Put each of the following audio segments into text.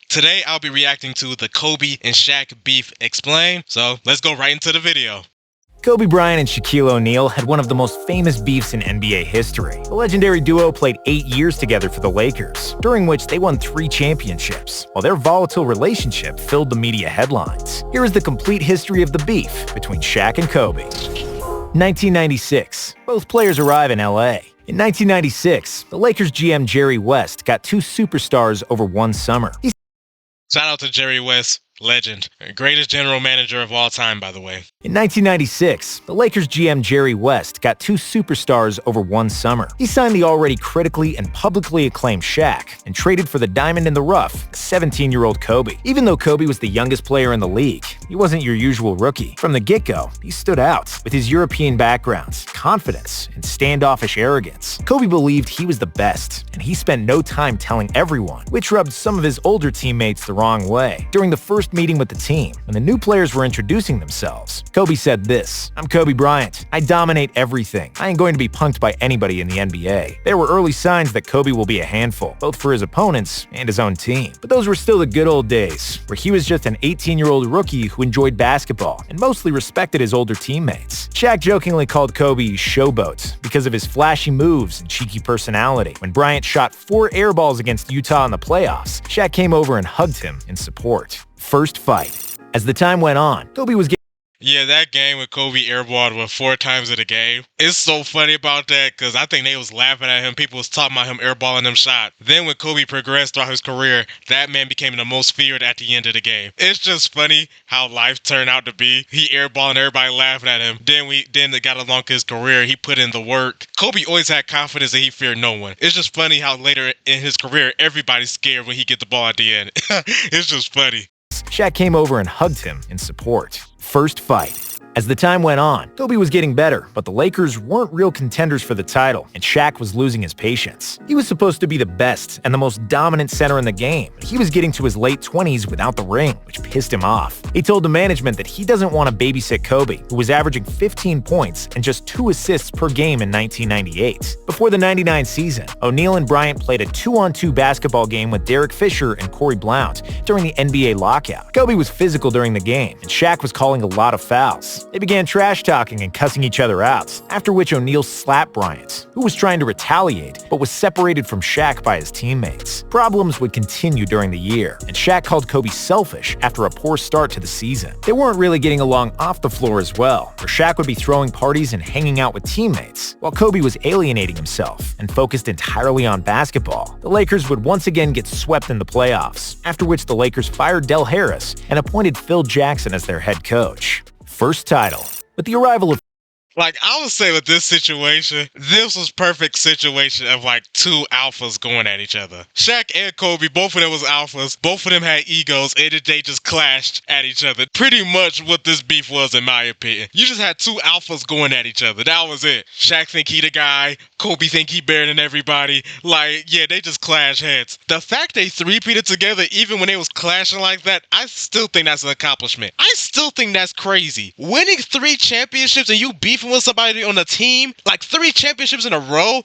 Today I'll be reacting to the Kobe and Shaq beef explained, so let's go right into the video. Kobe Bryant and Shaquille O'Neal had one of the most famous beefs in NBA history. The legendary duo played 8 years together for the Lakers, during which they won 3 championships, while their volatile relationship filled the media headlines. Here is the complete history of the beef between Shaq and Kobe. 1996. Both players arrive in LA. In 1996, the Lakers GM Jerry West got 2 superstars over one summer. Shout out to Jerry West, legend. Greatest general manager of all time, by the way. In 1996, the Lakers GM Jerry West got 2 superstars over one summer. He signed the already critically and publicly acclaimed Shaq and traded for the diamond in the rough, 17-year-old Kobe. Even though Kobe was the youngest player in the league, he wasn't your usual rookie. From the get-go, he stood out. With his European background, confidence, and standoffish arrogance, Kobe believed he was the best, and he spent no time telling everyone, which rubbed some of his older teammates the wrong way. During the first meeting with the team, when the new players were introducing themselves, Kobe said this: "I'm Kobe Bryant. I dominate everything. I ain't going to be punked by anybody in the NBA." There were early signs that Kobe will be a handful, both for his opponents and his own team. But those were still the good old days, where he was just an 18-year-old rookie who enjoyed basketball and mostly respected his older teammates. Shaq jokingly called Kobe Showboat because of his flashy moves and cheeky personality. When Bryant shot 4 air balls against Utah in the playoffs, Shaq came over and hugged him in support. First fight. As the time went on, Kobe was Yeah, that game with Kobe airballed with 4 times in the game. It's so funny about that because I think they was laughing at him. People was talking about him airballing them shots. Then when Kobe progressed throughout his career, that man became the most feared at the end of the game. It's just funny how life turned out to be. He airballing, everybody laughing at him. Then they got along his career. He put in the work. Kobe always had confidence that he feared no one. It's just funny how later in his career, everybody's scared when he get the ball at the end. It's just funny. Shaq came over and hugged him in support. First fight. As the time went on, Kobe was getting better, but the Lakers weren't real contenders for the title, and Shaq was losing his patience. He was supposed to be the best and the most dominant center in the game, but he was getting to his late 20s without the ring, which pissed him off. He told the management that he doesn't want to babysit Kobe, who was averaging 15 points and just 2 assists per game in 1998. Before the 99 season, O'Neal and Bryant played a 2-on-2 basketball game with Derek Fisher and Corey Blount during the NBA lockout. Kobe was physical during the game, and Shaq was calling a lot of fouls. They began trash-talking and cussing each other out, after which O'Neal slapped Bryant, who was trying to retaliate but was separated from Shaq by his teammates. Problems would continue during the year, and Shaq called Kobe selfish after a poor start to the season. They weren't really getting along off the floor as well, where Shaq would be throwing parties and hanging out with teammates, while Kobe was alienating himself and focused entirely on basketball. The Lakers would once again get swept in the playoffs, after which the Lakers fired Del Harris and appointed Phil Jackson as their head coach. First title. With the arrival of I would say with this situation, this was perfect situation of 2 alphas going at each other. Shaq and Kobe, both of them was alphas. Both of them had egos, and they just clashed at each other. Pretty much what this beef was, in my opinion. You just had 2 alphas going at each other. That was it. Shaq think he the guy. Kobe think he better than everybody. Yeah, they just clash heads. The fact they three-peated together, even when they was clashing like that, I still think that's an accomplishment. I still think that's crazy. Winning 3 championships and you beefing with somebody on the team, 3 championships in a row,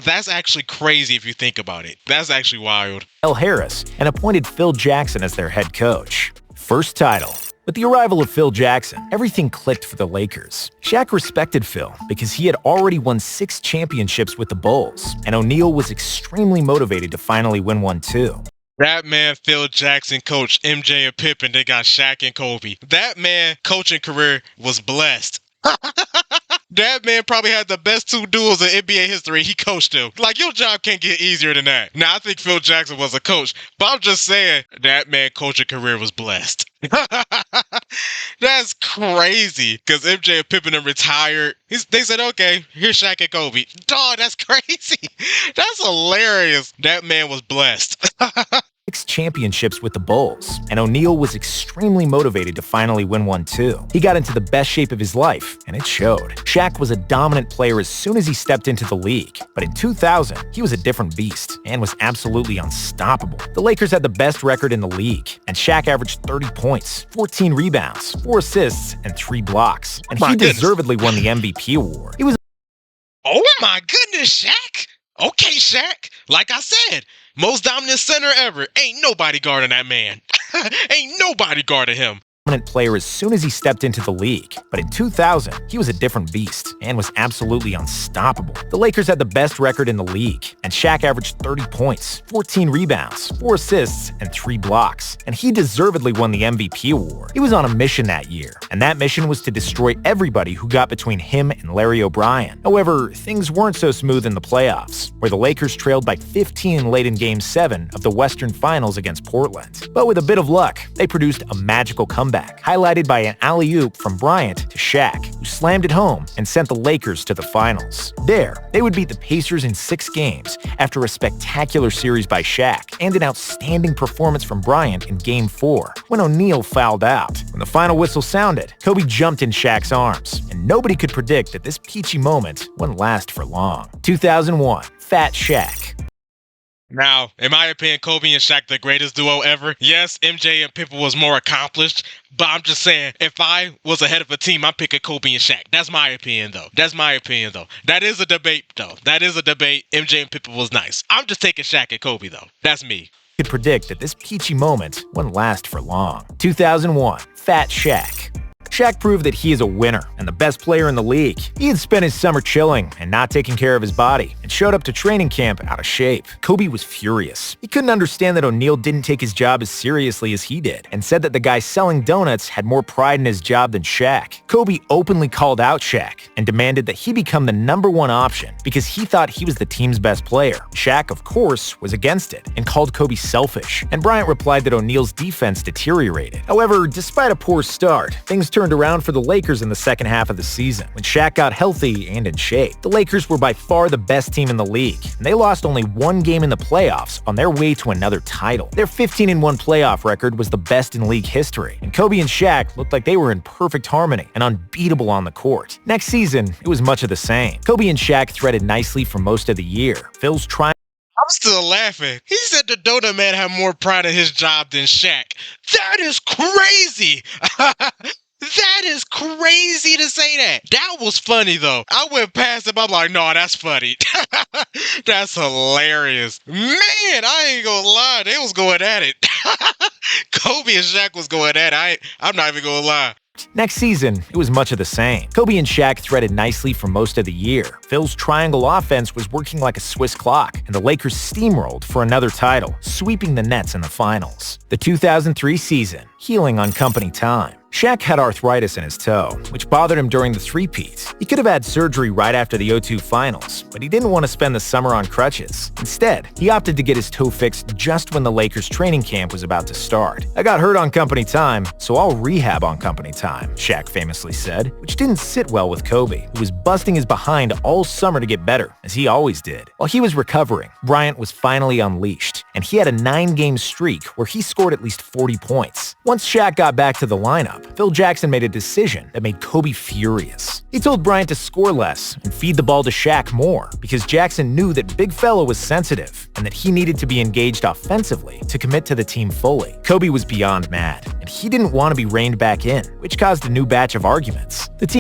that's actually crazy if you think about it. That's actually wild. Del Harris and appointed Phil Jackson as their head coach. First title. With the arrival of Phil Jackson, everything clicked for the Lakers. Shaq respected Phil because he had already won 6 championships with the Bulls, and O'Neal was extremely motivated to finally win one too. That man, Phil Jackson, coached MJ and Pippen. They got Shaq and Kobe. That man coaching career was blessed. That man probably had the best 2 duels in NBA history. He coached them. Your job can't get easier than that. Now, I think Phil Jackson was a coach, but I'm just saying that man coaching career was blessed. That's crazy. Because MJ and Pippen are retired. They said, okay, here's Shaq and Kobe. Dog, that's crazy. That's hilarious. That man was blessed. 6 championships with the Bulls, and O'Neal was extremely motivated to finally win one too. He got into the best shape of his life, and it showed. Shaq was a dominant player as soon as he stepped into the league, but in 2000, he was a different beast and was absolutely unstoppable. The Lakers had the best record in the league, and Shaq averaged 30 points, 14 rebounds, 4 assists, and 3 blocks, and he deservedly won the MVP award. Oh my goodness, Shaq! Okay, Shaq. Like I said, Most dominant center ever. Ain't nobody guarding that man. Ain't nobody guarding him. Dominant player as soon as he stepped into the league. But in 2000, he was a different beast and was absolutely unstoppable. The Lakers had the best record in the league, and Shaq averaged 30 points, 14 rebounds, 4 assists, and 3 blocks. And he deservedly won the MVP award. He was on a mission that year, and that mission was to destroy everybody who got between him and Larry O'Brien. However, things weren't so smooth in the playoffs, where the Lakers trailed by 15 late in Game 7 of the Western Finals against Portland. But with a bit of luck, they produced a magical comeback, highlighted by an alley-oop from Bryant to Shaq, who slammed it home and sent the Lakers to the finals. There, they would beat the Pacers in 6 games after a spectacular series by Shaq and an outstanding performance from Bryant in Game 4, when O'Neal fouled out. When the final whistle sounded, Kobe jumped in Shaq's arms, and nobody could predict that this peachy moment wouldn't last for long. 2001, Fat Shaq. Now, in my opinion, Kobe and Shaq the greatest duo ever. Yes, MJ and Pippen was more accomplished, but I'm just saying, if I was ahead of a team, I'm picking Kobe and Shaq. That's my opinion, though. That is a debate, though. MJ and Pippen was nice. I'm just taking Shaq and Kobe, though. That's me. Could predict that this peachy moment wouldn't last for long. 2001, Fat Shaq. Shaq proved that he is a winner and the best player in the league. He had spent his summer chilling and not taking care of his body and showed up to training camp out of shape. Kobe was furious. He couldn't understand that O'Neal didn't take his job as seriously as he did and said that the guy selling donuts had more pride in his job than Shaq. Kobe openly called out Shaq and demanded that he become the #1 option because he thought he was the team's best player. Shaq, of course, was against it and called Kobe selfish, and Bryant replied that O'Neal's defense deteriorated. However, despite a poor start, things turned around for the Lakers in the second half of the season, when Shaq got healthy and in shape. The Lakers were by far the best team in the league, and they lost only 1 game in the playoffs on their way to another title. Their 15-1 playoff record was the best in league history, and Kobe and Shaq looked like they were in perfect harmony and unbeatable on the court. Next season, it was much of the same. Kobe and Shaq threaded nicely for most of the year. Phil's trying. I'm still laughing. He said the Donut Man had more pride in his job than Shaq. That is crazy! That is crazy to say that. That was funny, though. I went past him. I'm like, no, that's funny. That's hilarious. Man, I ain't gonna lie. They was going at it. Kobe and Shaq was going at it. I'm not even gonna lie. Next season, it was much of the same. Kobe and Shaq threaded nicely for most of the year. Phil's triangle offense was working like a Swiss clock, and the Lakers steamrolled for another title, sweeping the Nets in the finals. The 2003 season, healing on company time. Shaq had arthritis in his toe, which bothered him during the three-peat. He could have had surgery right after the '02 finals, but he didn't want to spend the summer on crutches. Instead, he opted to get his toe fixed just when the Lakers training camp was about to start. "I got hurt on company time, so I'll rehab on company time," Shaq famously said, which didn't sit well with Kobe, who was busting his behind all summer to get better, as he always did. While he was recovering, Bryant was finally unleashed, and he had a 9-game streak where he scored at least 40 points. Once Shaq got back to the lineup, Phil Jackson made a decision that made Kobe furious. He told Bryant to score less and feed the ball to Shaq more because Jackson knew that Big Fella was sensitive and that he needed to be engaged offensively to commit to the team fully. Kobe was beyond mad, and he didn't want to be reined back in, which caused a new batch of arguments. The team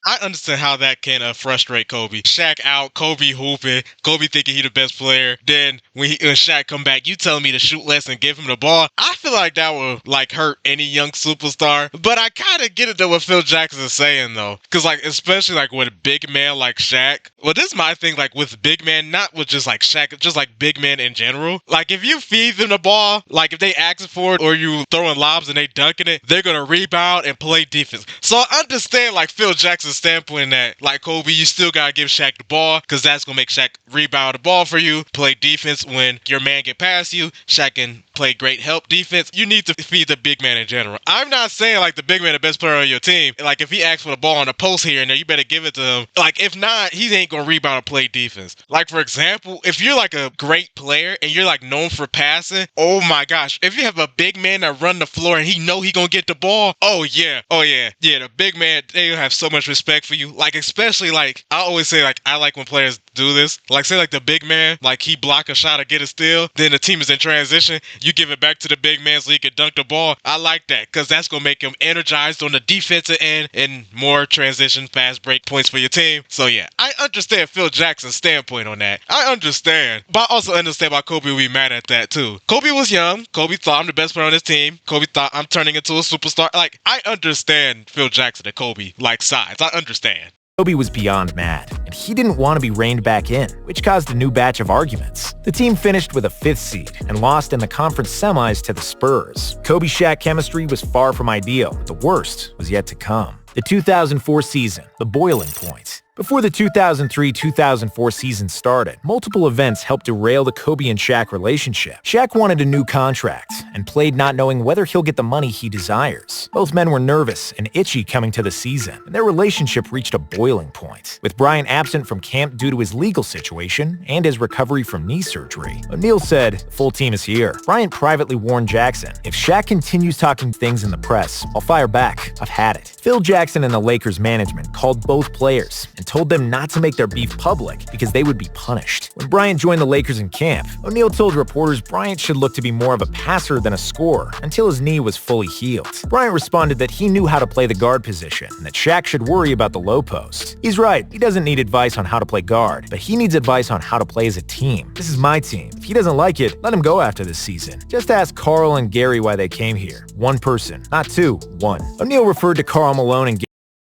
I understand how that can frustrate Kobe. Shaq out, Kobe hooping, Kobe thinking he the best player. Then when Shaq come back, you telling me to shoot less and give him the ball. I feel like that would hurt any young superstar. But I kind of get it though what Phil Jackson is saying though, because especially with a big man like Shaq. Well, this is my thing with big man, not with just Shaq, just big men in general. If you feed them the ball, if they ask for it or you throwing lobs and they dunking it, they're gonna rebound and play defense. So I understand Phil Jackson's standpoint that Kobe, you still gotta give Shaq the ball because that's gonna make Shaq rebound the ball for you, play defense when your man get past you. Shaq can play great help defense. You need to feed the big man in general. I'm not saying the big man the best player on your team. If he asks for the ball on the post here and there, you better give it to him. If not, he ain't gonna rebound and play defense. For example, if you're a great player and you're known for passing, oh my gosh, if you have a big man that run the floor and he know he gonna get the ball, oh yeah, the big man, they have so much respect for you. Especially I always say I like when players do this. Like, say, like, the big man, like, he block a shot or get a steal, then the team is in transition, you give it back to the big man so he can dunk the ball. I like that, because that's going to make him energized on the defensive end and more transition, fast break points for your team. So, yeah, I understand Phil Jackson's standpoint on that. I understand. But I also understand why Kobe would be mad at that, too. Kobe was young. Kobe thought I'm the best player on his team. Kobe thought I'm turning into a superstar. Like, I understand Phil Jackson and Kobe like sides. I understand. Kobe was beyond mad, and he didn't want to be reined back in, which caused a new batch of arguments. The team finished with a 5th seed and lost in the conference semis to the Spurs. Kobe-Shaq chemistry was far from ideal. The worst was yet to come. The 2004 season, the boiling point. Before the 2003-2004 season started, multiple events helped derail the Kobe and Shaq relationship. Shaq wanted a new contract and played not knowing whether he'll get the money he desires. Both men were nervous and itchy coming to the season, and their relationship reached a boiling point. With Bryant absent from camp due to his legal situation and his recovery from knee surgery, O'Neal said, "The full team is here." Bryant privately warned Jackson, "If Shaq continues talking things in the press, I'll fire back. I've had it." Phil Jackson and the Lakers management called both players and told them not to make their beef public because they would be punished. When Bryant joined the Lakers in camp, O'Neal told reporters Bryant should look to be more of a passer than a scorer until his knee was fully healed. Bryant responded that he knew how to play the guard position and that Shaq should worry about the low post. He's right, he doesn't need advice on how to play guard, but he needs advice on how to play as a team. This is my team. If he doesn't like it, let him go after this season. Just ask Karl and Gary why they came here. One person, not two, one. O'Neal referred to Karl Malone and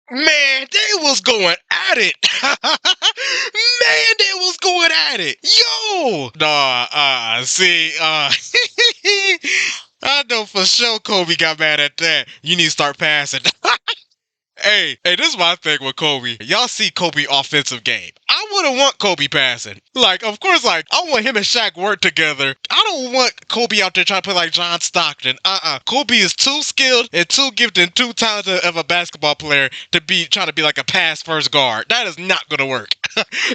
Man, they was going at it. Man, they was going at it. Yo! I know for sure Kobe got mad at that. You need to start passing. Hey, this is my thing with Kobe. Y'all see Kobe offensive game. I wouldn't want Kobe passing. Like, of course, like, I want him and Shaq work together. I don't want Kobe out there trying to play like John Stockton. Kobe is too skilled and too gifted and too talented of a basketball player to be trying to be like a pass-first guard. That is not going to work.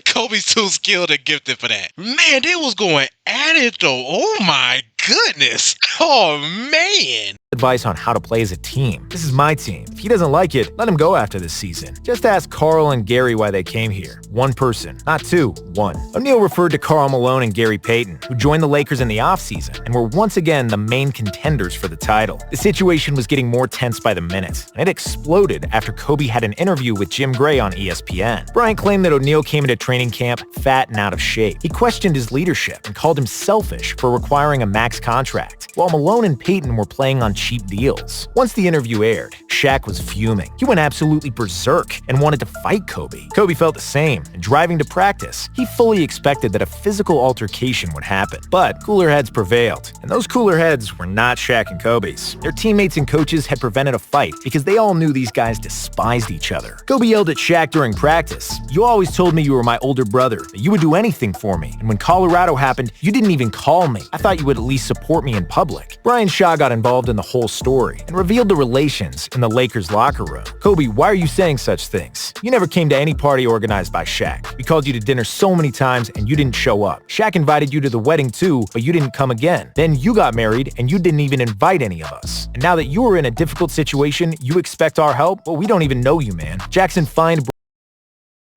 Kobe's too skilled and gifted for that. Man, they was going at it, though. Oh, my goodness. Oh, man. Advice on how to play as a team. This is my team. If he doesn't like it, let him go after this season. Just ask Karl and Gary why they came here. One person, not two, one. O'Neal referred to Karl Malone and Gary Payton, who joined the Lakers in the offseason and were once again the main contenders for the title. The situation was getting more tense by the minute, and it exploded after Kobe had an interview with Jim Gray on ESPN. Bryant claimed that O'Neal came into training camp fat and out of shape. He questioned his leadership and called him selfish for requiring a max contract, while Malone and Payton were playing on cheap deals. Once the interview aired, Shaq was fuming. He went absolutely berserk and wanted to fight Kobe. Kobe felt the same, and driving to practice, he fully expected that a physical altercation would happen. But cooler heads prevailed, and those cooler heads were not Shaq and Kobe's. Their teammates and coaches had prevented a fight because they all knew these guys despised each other. Kobe yelled at Shaq during practice, "You always told me you were my older brother, that you would do anything for me, and when Colorado happened, you didn't even call me. I thought you would at least support me in public." Brian Shaw got involved in the whole story and revealed the relations in the Lakers locker room. "Kobe, why are you saying such things? You never came to any party organized by Shaq. We called you to dinner so many times and you didn't show up. Shaq invited you to the wedding too, but you didn't come again. Then you got married and you didn't even invite any of us. And now that you are in a difficult situation, you expect our help? Well, we don't even know you, man." Jackson fined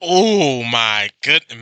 Oh my goodness,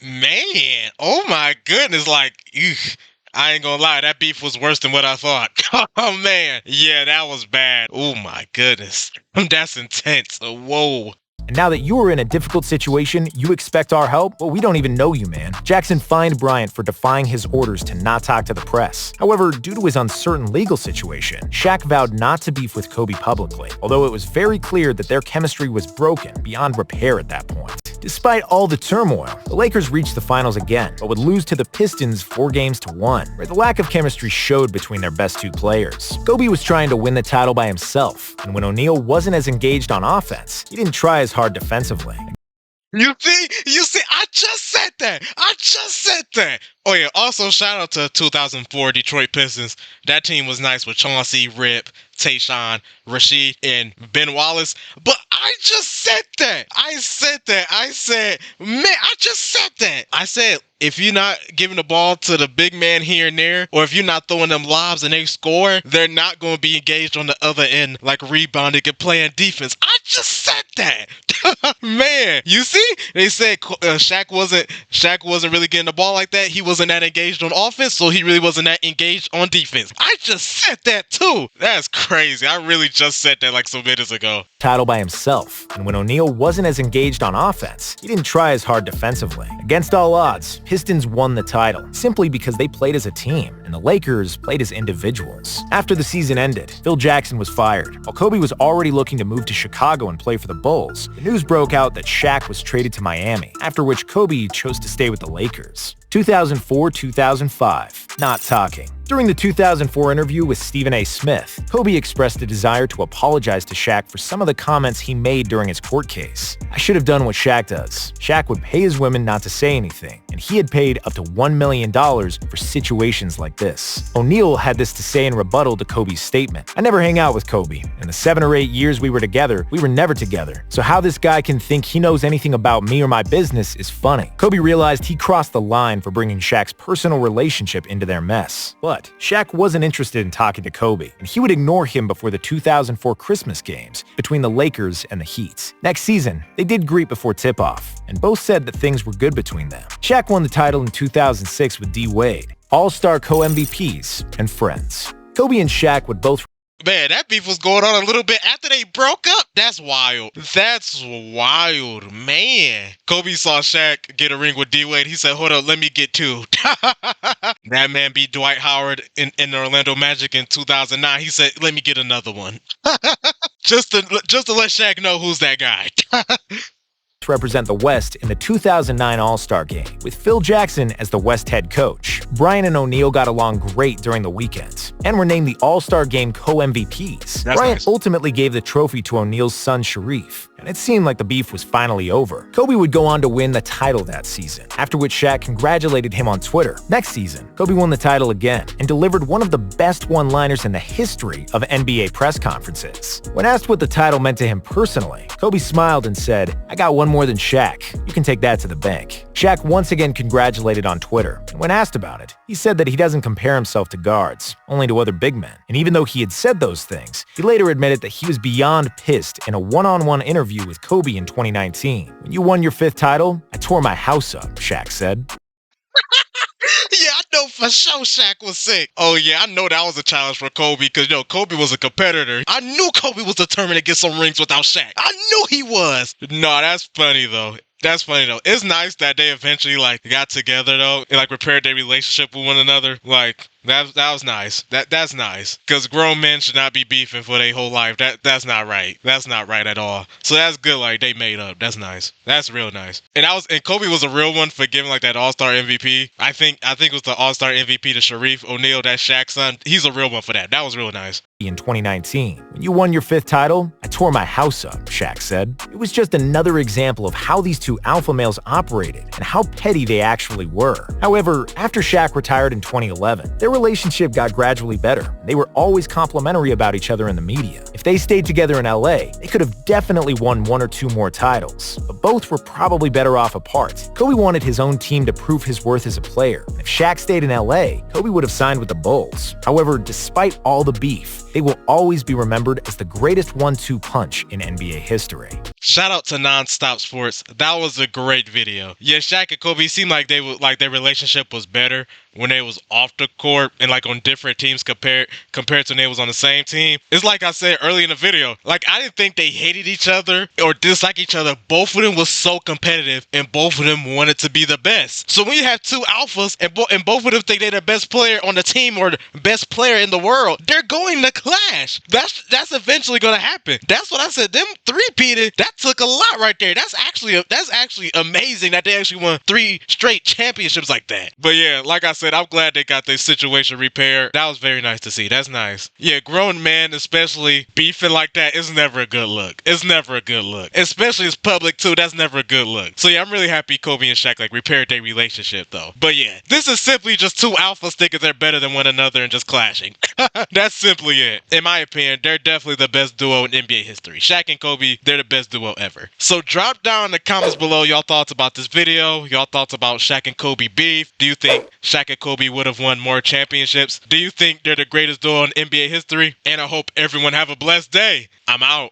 man. Oh my goodness, like, eugh. I ain't gonna lie, that beef was worse than what I thought. Oh man, yeah, that was bad. Oh my goodness, that's intense. Whoa. "And now that you are in a difficult situation, you expect our help? Well, we don't even know you, man." Jackson fined Bryant for defying his orders to not talk to the press. However, due to his uncertain legal situation, Shaq vowed not to beef with Kobe publicly, although it was very clear that their chemistry was broken beyond repair at that point. Despite all the turmoil, the Lakers reached the finals again, but would lose to the Pistons 4-1, where the lack of chemistry showed between their best two players. Kobe was trying to win the title by himself, and when O'Neal wasn't as engaged on offense, he didn't try as hard defensively. You see, I just said that. Oh yeah, also shout out to 2004 Detroit Pistons. That team was nice with Chauncey, Rip, Tayshaun, Rasheed, and Ben Wallace. But I just said that. I said, if you're not giving the ball to the big man here and there, or if you're not throwing them lobs and they score, they're not going to be engaged on the other end, like rebounding and playing defense. I just said that. Man, you see, they said Shaq wasn't really getting the ball like that. He wasn't that engaged on offense, so he really wasn't that engaged on defense. I just said that too. That's crazy. I really just said that like some minutes ago. Title by himself, and when O'Neal wasn't as engaged on offense, he didn't try as hard defensively. Against all odds, Pistons won the title, simply because they played as a team, and the Lakers played as individuals. After the season ended, Phil Jackson was fired. While Kobe was already looking to move to Chicago and play for the Bulls, the news broke out that Shaq was traded to Miami, after which Kobe chose to stay with the Lakers. 2004-2005, not talking. During the 2004 interview with Stephen A. Smith, Kobe expressed a desire to apologize to Shaq for some of the comments he made during his court case. "I should have done what Shaq does. Shaq would pay his women not to say anything, and he had paid up to $1 million for situations like this." O'Neal had this to say in rebuttal to Kobe's statement. "I never hang out with Kobe. In the 7 or 8 years we were together, we were never together. So how this guy can think he knows anything about me or my business is funny." Kobe realized he crossed the line for bringing Shaq's personal relationship into their mess. But Shaq wasn't interested in talking to Kobe, and he would ignore him before the 2004 Christmas games between the Lakers and the Heat. Next season, they did greet before tip-off, and both said that things were good between them. Shaq won the title in 2006 with D. Wade, All-Star co-MVPs, and friends. Kobe and Shaq would both Man, that beef was going on a little bit after they broke up. That's wild. That's wild, man. Kobe saw Shaq get a ring with D-Wade. He said, "Hold up, let me get two." That man beat Dwight Howard in the Orlando Magic in 2009. He said, "Let me get another one." just to let Shaq know who's that guy. represent the West in the 2009 All-Star Game, with Phil Jackson as the West head coach. Bryant and O'Neal got along great during the weekend, and were named the All-Star Game co-MVPs. Bryant ultimately gave the trophy to O'Neal's son Sharif, and it seemed like the beef was finally over. Kobe would go on to win the title that season, after which Shaq congratulated him on Twitter. Next season, Kobe won the title again, and delivered one of the best one-liners in the history of NBA press conferences. When asked what the title meant to him personally, Kobe smiled and said, "I got one more than Shaq. You can take that to the bank." Shaq once again congratulated on Twitter, and when asked about it, he said that he doesn't compare himself to guards, only to other big men. And even though he had said those things, he later admitted that he was beyond pissed in a one-on-one interview with Kobe in 2019. "When you won your 5th title, I tore my house up," Shaq said. Yeah, I know for sure Shaq was sick. Oh yeah, I know that was a challenge for Kobe because Kobe was a competitor. I knew Kobe was determined to get some rings without Shaq. I knew he was. No, that's funny though. That's funny though. It's nice that they eventually got together though and repaired their relationship with one another. That was nice. That's nice. Because grown men should not be beefing for their whole life. That's not right. That's not right at all. So that's good. They made up. That's nice. That's real nice. And Kobe was a real one for giving that All-Star MVP. I think it was the All-Star MVP to Sharif O'Neal, that Shaq's son. He's a real one for that. That was real nice. In 2019, "When you won your 5th title, I tore my house up," Shaq said. It was just another example of how these two alpha males operated and how petty they actually were. However, after Shaq retired in 2011, their relationship got gradually better. They were always complimentary about each other in the media. If they stayed together in LA, they could have definitely won 1 or 2 more titles, but both were probably better off apart. Kobe wanted his own team to prove his worth as a player. If Shaq stayed in LA, Kobe would have signed with the Bulls. However, despite all the beef, they will always be remembered as the greatest 1-2 punch in NBA history. Shout out to Nonstop Sports. That was a great video. Yeah, Shaq and Kobe seemed like their relationship was better when they was off the court and on different teams compared to when they was on the same team. It's like I said early in the video. I didn't think they hated each other or disliked each other. Both of them was so competitive and both of them wanted to be the best. So when you have two alphas and both of them think they're the best player on the team or the best player in the world, they're going to clash. That's eventually going to happen. That's what I said. Them three-peated, that took a lot right there. That's actually amazing that they actually won 3 straight championships like that. But yeah, like I said, I'm glad they got their situation repaired. That was very nice to see. That's nice. Yeah, grown men, especially beefing like that, is never a good look. It's never a good look. Especially as public too, that's never a good look. So yeah, I'm really happy Kobe and Shaq repaired their relationship though. But yeah, this is simply just two alphas thinking they're better than one another and just clashing. That's simply it. In my opinion, they're definitely the best duo in NBA history. Shaq and Kobe, they're the best duo ever. So drop down in the comments below y'all thoughts about this video, y'all thoughts about Shaq and Kobe beef. Do you think Shaq and Kobe would have won more championships? Do you think they're the greatest duo in NBA history? And I hope everyone have a blessed day. I'm out.